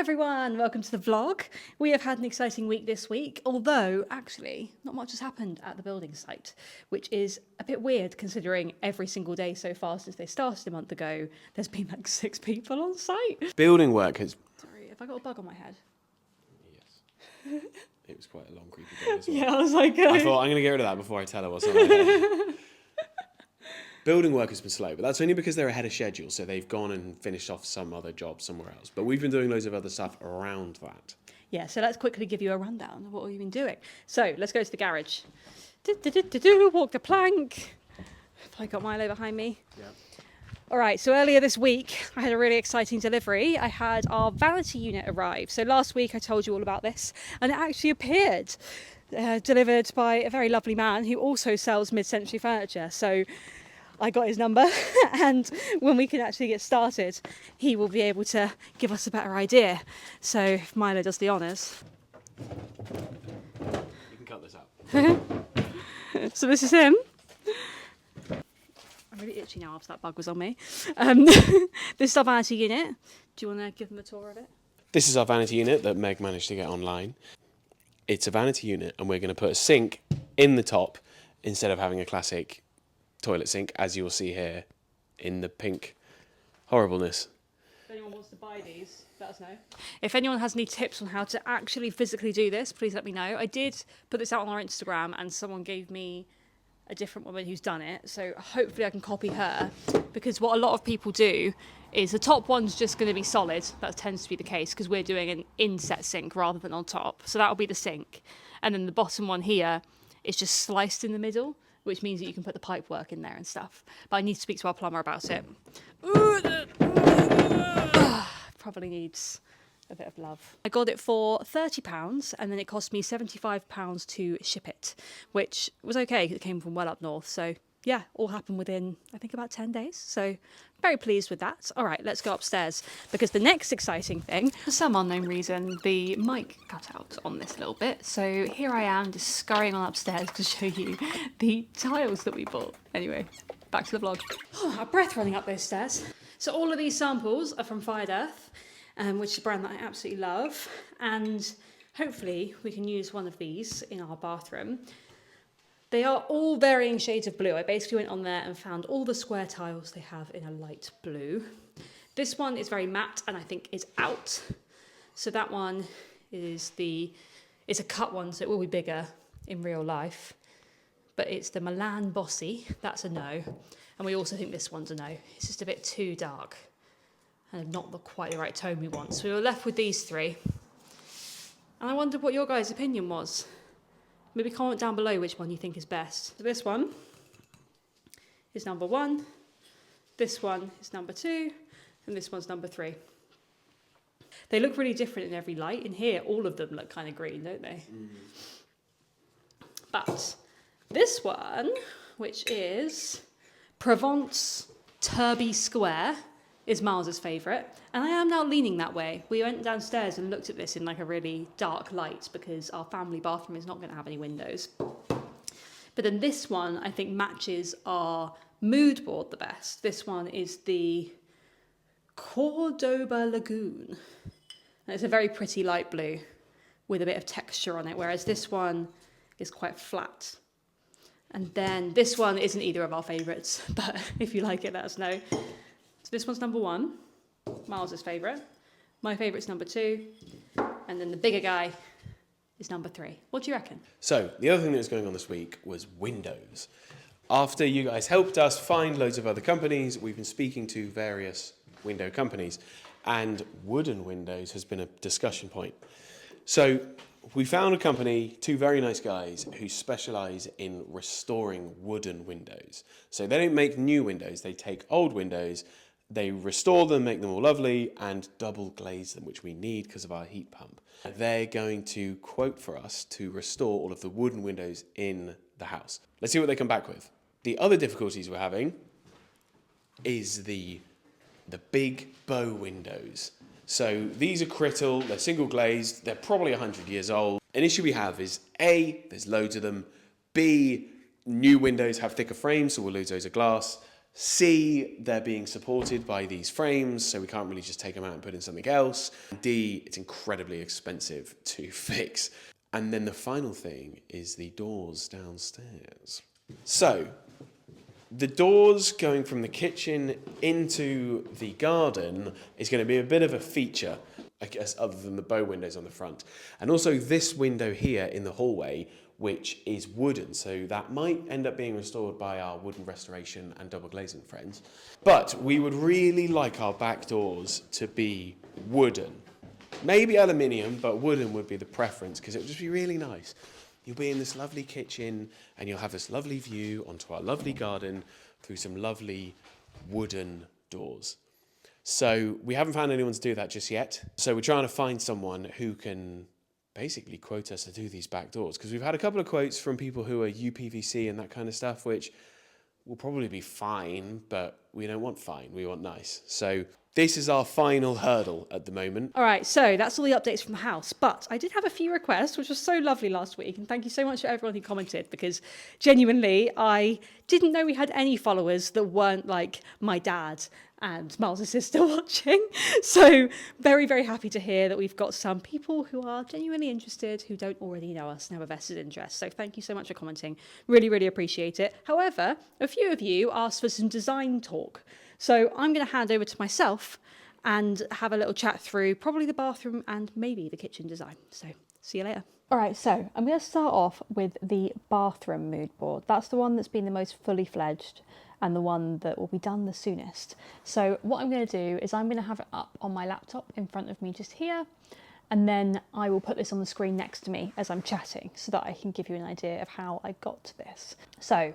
everyone, welcome to the vlog. We have had an exciting week this week, although actually not much has happened at the building site, which is a bit weird considering every single day so far since they started a month ago, there's been like 6 people on site. Building work has... Sorry, have I got a bug on my head? Yes. It was quite a long creepy bug as well. Yeah, I was like... I thought, I'm going to get rid of that before I tell her what's on my head. Building work has been slow, but that's only because they're ahead of schedule, so they've gone and finished off some other job somewhere else. But we've been doing loads of other stuff around that. Yeah, so let's quickly give you a rundown of what we've been doing. So let's go to the garage. Walk the plank. Have I got Milo behind me? Yeah. All right, so earlier this week, I had a really exciting delivery. I had our Vanity unit arrive. So last week I told you all about this, and it actually appeared, delivered by a very lovely man who also sells mid-century furniture. So I got his number, and when we can actually get started, he will be able to give us a better idea. So if Milo does the honours. You can cut this out. So this is him. I'm really itchy now after that bug was on me. This is our Vanity unit. Do you want to give them a tour of it? This is our Vanity unit that Meg managed to get online. It's a Vanity unit, and we're going to put a sink in the top instead of having a classic toilet sink, as you will see here in the pink horribleness. If anyone wants to buy these, let us know. If anyone has any tips on how to actually physically do this, please let me know. I did put this out on our Instagram, and someone gave me a different woman who's done it, so hopefully I can copy her, because what a lot of people do is the top one's just going to be solid. That tends to be the case because we're doing an inset sink rather than on top, so that'll be the sink, and then the bottom one here is just sliced in the middle, which means that you can put the pipe work in there and stuff. But I need to speak to our plumber about it. Probably needs a bit of love. I got it for £30, and then it cost me £75 to ship it, which was okay because it came from well up north. So yeah, all happened within, I think, about 10 days. So very pleased with that. All right, let's go upstairs, because the next exciting thing, for some unknown reason, the mic cut out on this little bit. So here I am just scurrying on upstairs to show you the tiles that we bought. Anyway, back to the vlog. Oh, our breath running up those stairs. So all of these samples are from Fired Earth, which is a brand that I absolutely love. And hopefully we can use one of these in our bathroom. They are all varying shades of blue. I basically went on there and found all the square tiles they have in a light blue. This one is very matte and I think is out. So that one is it's a cut one, so it will be bigger in real life. But it's the Milan Bossy, that's a no. And we also think this one's a no. It's just a bit too dark and not quite the right tone we want. So we were left with these three. And I wondered what your guys' opinion was. Maybe comment down below which one you think is best. So this one is number 1, this one is number 2, and this one's number 3. They look really different in every light. In here, all of them look kind of green, don't they? Mm. But this one, which is Provence Turby Square, is Miles's favourite, and I am now leaning that way. We went downstairs and looked at this in like a really dark light because our family bathroom is not going to have any windows. But then this one I think matches our mood board the best. This one is the Cordoba Lagoon, and it's a very pretty light blue with a bit of texture on it, whereas this one is quite flat. And then this one isn't either of our favourites, but if you like it, let us know. So this one's number 1, Miles' favourite. My favourite's number 2, and then the bigger guy is number 3. What do you reckon? So, the other thing that was going on this week was windows. After you guys helped us find loads of other companies, we've been speaking to various window companies, and wooden windows has been a discussion point. So, we found a company, 2 very nice guys, who specialise in restoring wooden windows. So they don't make new windows, they take old windows, they restore them, make them all lovely, and double glaze them, which we need because of our heat pump. They're going to quote for us to restore all of the wooden windows in the house. Let's see what they come back with. The other difficulties we're having is the big bow windows. So these are Crittle, they're single glazed, they're probably 100 years old. An issue we have is A, there's loads of them. B, new windows have thicker frames, so we'll lose those of glass. C, they're being supported by these frames, so we can't really just take them out and put in something else. D, it's incredibly expensive to fix. And then the final thing is the doors downstairs. So, the doors going from the kitchen into the garden is going to be a bit of a feature, I guess, other than the bow windows on the front. And also this window here in the hallway, which is wooden, so that might end up being restored by our wooden restoration and double glazing friends. But we would really like our back doors to be wooden. Maybe aluminium, but wooden would be the preference, because it would just be really nice. You'll be in this lovely kitchen and you'll have this lovely view onto our lovely garden through some lovely wooden doors. So we haven't found anyone to do that just yet. So we're trying to find someone who can basically quote us to do these back doors, because we've had a couple of quotes from people who are UPVC and that kind of stuff, which will probably be fine, but we don't want fine, we want nice. So this is our final hurdle at the moment. All right, so that's all the updates from the house. But I did have a few requests, which was so lovely last week. And thank you so much for everyone who commented, because genuinely, I didn't know we had any followers that weren't like my dad and Miles' sister watching. So very, very happy to hear that we've got some people who are genuinely interested, who don't already know us and have a vested interest. So thank you so much for commenting. Really, really appreciate it. However, a few of you asked for some design talk. So I'm going to hand over to myself and have a little chat through probably the bathroom and maybe the kitchen design. So see you later. All right, so I'm going to start off with the bathroom mood board. That's the one that's been the most fully fledged and the one that will be done the soonest. So what I'm going to do is I'm going to have it up on my laptop in front of me just here, and then I will put this on the screen next to me as I'm chatting so that I can give you an idea of how I got to this. So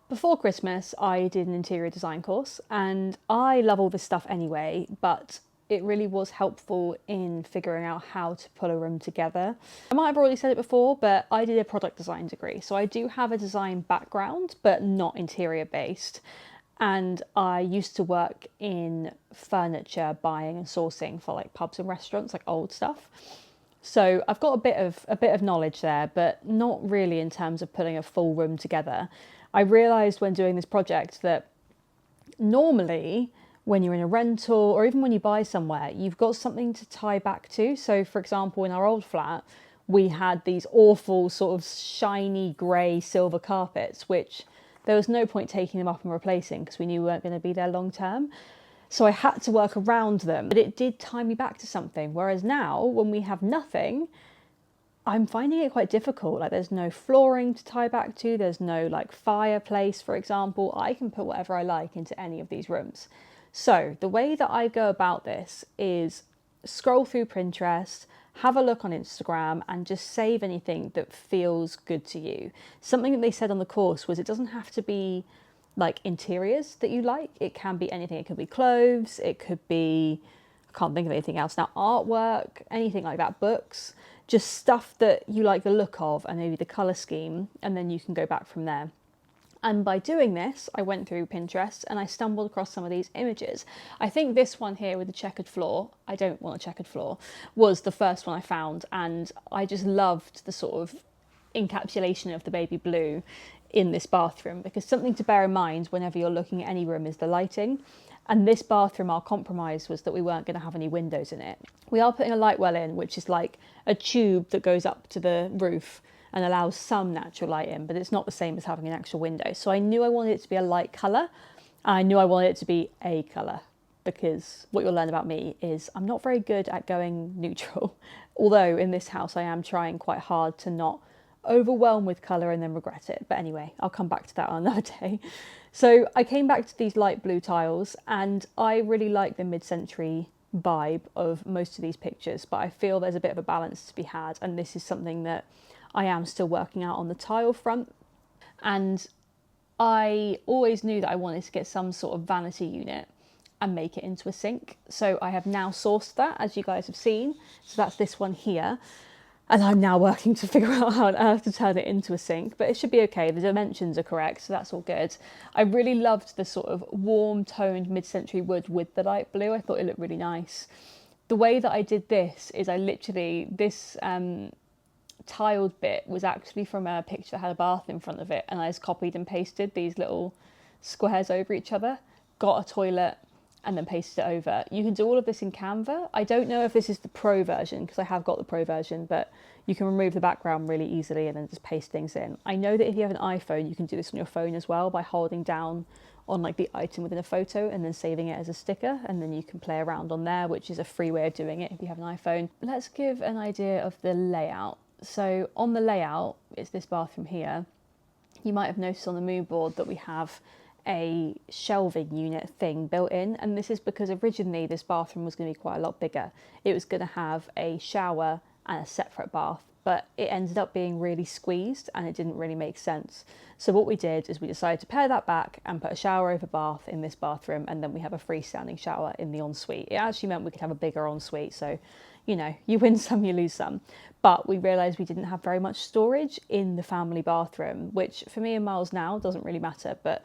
before Christmas, I did an interior design course, and I love all this stuff anyway, but it really was helpful in figuring out how to put a room together. I might have already said it before, but I did a product design degree, so I do have a design background, but not interior based. And I used to work in furniture buying and sourcing for like pubs and restaurants, like old stuff. So I've got a bit of knowledge there, but not really in terms of putting a full room together. I realised when doing this project that normally when you're in a rental or even when you buy somewhere, you've got something to tie back to. So for example, in our old flat, we had these awful sort of shiny grey silver carpets, which there was no point taking them up and replacing because we knew we weren't going to be there long term. So I had to work around them, but it did tie me back to something. Whereas now, when we have nothing, I'm finding it quite difficult. Like there's no flooring to tie back to, there's no like fireplace, for example. I can put whatever I like into any of these rooms. So the way that I go about this is scroll through Pinterest, have a look on Instagram, and just save anything that feels good to you. Something that they said on the course was it doesn't have to be like interiors that you like. It can be anything. It could be clothes, it could be, I can't think of anything else now, artwork, anything like that, books. Just stuff that you like the look of and maybe the colour scheme, and then you can go back from there. And by doing this, I went through Pinterest and I stumbled across some of these images. I think this one here with the checkered floor, I don't want a checkered floor, was the first one I found, and I just loved the sort of encapsulation of the baby blue in this bathroom, because something to bear in mind whenever you're looking at any room is the lighting. And this bathroom, our compromise was that we weren't going to have any windows in it. We are putting a light well in, which is like a tube that goes up to the roof and allows some natural light in, but it's not the same as having an actual window. So I knew I wanted it to be a light colour. I knew I wanted it to be a colour, because what you'll learn about me is I'm not very good at going neutral. Although in this house I am trying quite hard to not overwhelm with colour and then regret it. But anyway, I'll come back to that on another day. So I came back to these light blue tiles, and I really like the mid-century vibe of most of these pictures, but I feel there's a bit of a balance to be had, and this is something that I am still working out on the tile front. And I always knew that I wanted to get some sort of vanity unit and make it into a sink. So I have now sourced that, as you guys have seen. So that's this one here. And I'm now working to figure out how on earth to turn it into a sink, but it should be okay. The dimensions are correct, so that's all good. I really loved the sort of warm toned mid-century wood with the light blue. I thought it looked really nice. The way that I did this is I literally, this tiled bit was actually from a picture that had a bath in front of it, and I just copied and pasted these little squares over each other, got a toilet, and then pasted it over. You can do all of this in Canva. I don't know if this is the pro version, because I have got the pro version, but you can remove the background really easily and then just paste things in. I know that if you have an iPhone, you can do this on your phone as well by holding down on like the item within a photo and then saving it as a sticker, and then you can play around on there, which is a free way of doing it if you have an iPhone. Let's give an idea of the layout. So on the layout, it's this bathroom here. You might have noticed on the mood board that we have a shelving unit thing built in, and this is because originally this bathroom was going to be quite a lot bigger. It was going to have a shower and a separate bath, but it ended up being really squeezed and it didn't really make sense. So what we did is we decided to pare that back and put a shower over bath in this bathroom, and then we have a freestanding shower in the ensuite. It actually meant we could have a bigger ensuite, so you know, you win some, you lose some. But we realised we didn't have very much storage in the family bathroom, which for me and Miles now doesn't really matter, but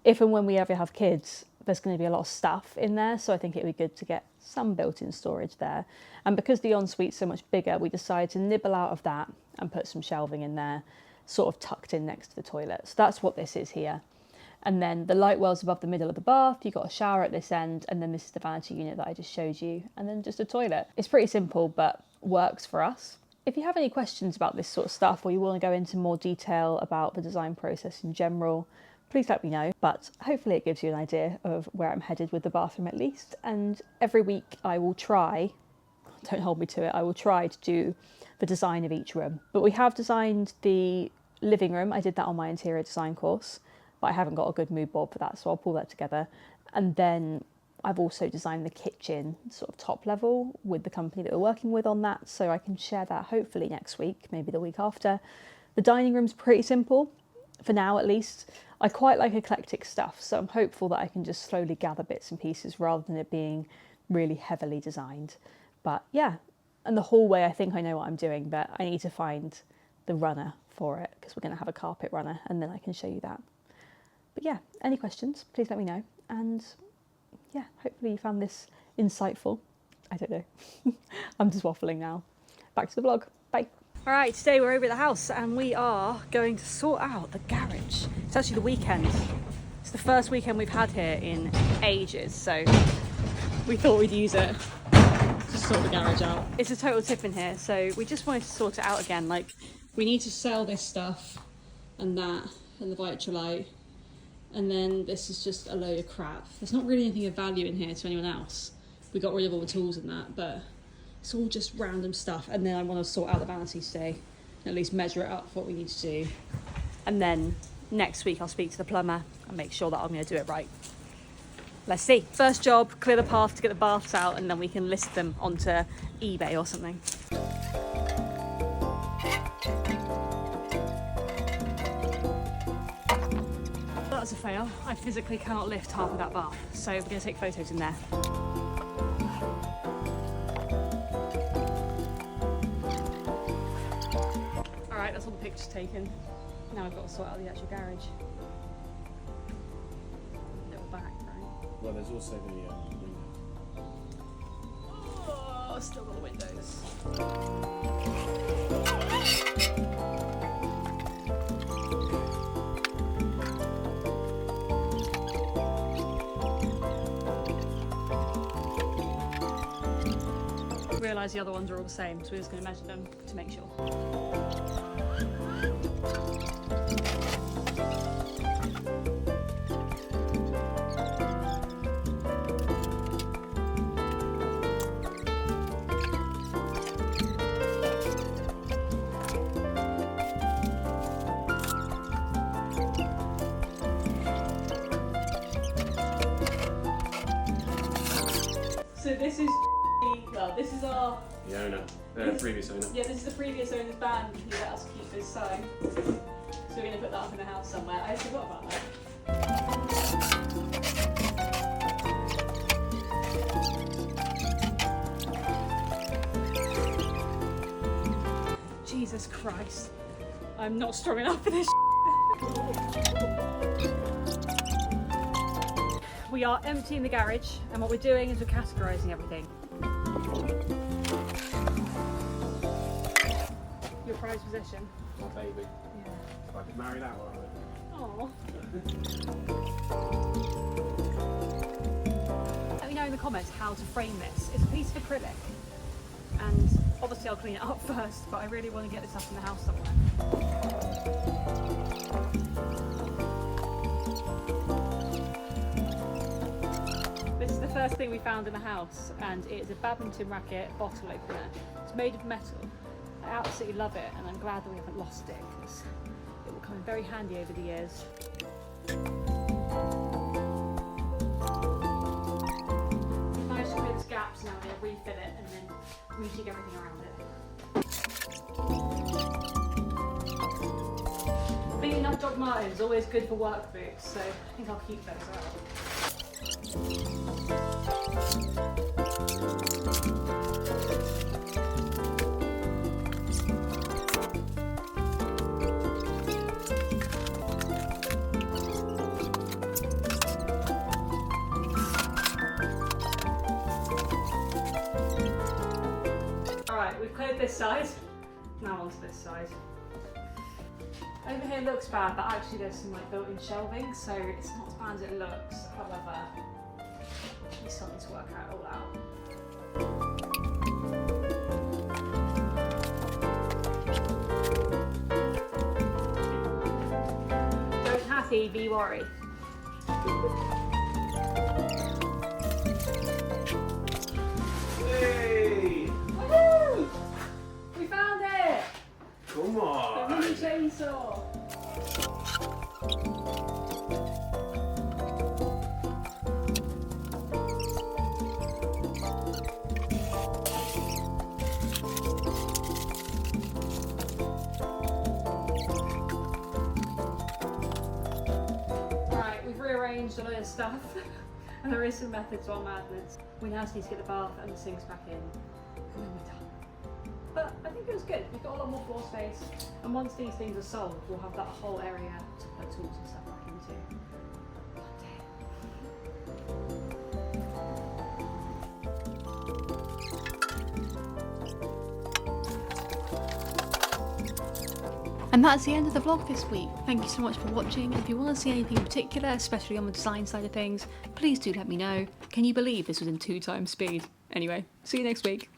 if and when we ever have kids, there's going to be a lot of stuff in there, so I think it would be good to get some built-in storage there. And because the ensuite's so much bigger, we decided to nibble out of that and put some shelving in there, sort of tucked in next to the toilet. So that's what this is here. And then the light well's above the middle of the bath, you've got a shower at this end, and then this is the vanity unit that I just showed you, and then just a toilet. It's pretty simple, but works for us. If you have any questions about this sort of stuff, or you want to go into more detail about the design process in general, please let me know, but hopefully it gives you an idea of where I'm headed with the bathroom at least. And every week I will try, don't hold me to it, I will try to do the design of each room. But we have designed the living room. I did that on my interior design course, but I haven't got a good mood board for that, so I'll pull that together. And then I've also designed the kitchen sort of top level with the company that we're working with on that, so I can share that hopefully next week, maybe the week after. The dining room's pretty simple, for now at least. I quite like eclectic stuff, so I'm hopeful that I can just slowly gather bits and pieces rather than it being really heavily designed. But yeah, and the hallway, I think I know what I'm doing, but I need to find the runner for it because we're going to have a carpet runner, and then I can show you that. But yeah, any questions, please let me know. And yeah, hopefully you found this insightful. I don't know. I'm just waffling now. Back to the vlog. Bye. All right, today we're over at the house and we are going to sort out the garage. It's actually the weekend. It's the first weekend we've had here in ages, so we thought we'd use it to sort the garage out. It's a total tip in here, so we just wanted to sort it out again. Like, we need to sell this stuff and that and the Vitrolite, and then this is just a load of crap. There's not really anything of value in here to anyone else. We got rid of all the tools and that, but it's all just random stuff. And then I want to sort out the vanity today, at least measure it up for what we need to do. And then next week I'll speak to the plumber and make sure that I'm going to do it right. Let's see. First job, clear the path to get the baths out, and then we can list them onto eBay or something. That's a fail. I physically cannot lift half of that bath, so we're going to take photos in there. Alright, that's all the pictures taken. Now I've got to sort out the actual garage. Little back, right? Well, there's also the windows. Oh, still got the windows. Realise the other ones are all the same, so we're just going to measure them to make sure. So this is, well, this is our... The owner, previous owner. Yeah, this is the previous owner's band who let us keep this sign. So we're going to put that up in the house somewhere. I forgot about that. Jesus Christ. I'm not strong enough for this. We are emptying the garage, and what we're doing is we're categorising everything. Your prized possession. My baby. Yeah. If I could marry that one. Aww. Let me know in the comments how to frame this. It's a piece of acrylic, and obviously I'll clean it up first, but I really want to get this up in the house somewhere. This is the first thing we found in the house, and it is a badminton racket bottle opener. It's made of metal. I absolutely love it, and I'm glad that we haven't lost it, because it will come in very handy over the years. We've managed to clear this gap, so now we're going to refill it and then rejig everything around it. Being up Doc Martens is always good for work boots, so I think I'll keep those out. Alright, we've cleared this side, now onto this side. Over here looks bad, but actually there's some like built-in shelving, so it's not as bad as it looks. However, we still need to work it all out. Don't happy, be worry. Hey! Woohoo! We found it! Come The on! mini chainsaw! Right, we've rearranged a load of stuff, and there is some method to our madness. We now just need to get the bath and the sinks back in, and then we're done. But I think it was good. We've got a lot more floor space, and once these things are sold, we'll have that whole area to put tools and stuff back into. One day. And that's the end of the vlog this week. Thank you so much for watching. If you want to see anything in particular, especially on the design side of things, please do let me know. Can you believe this was in 2 times speed? Anyway, see you next week.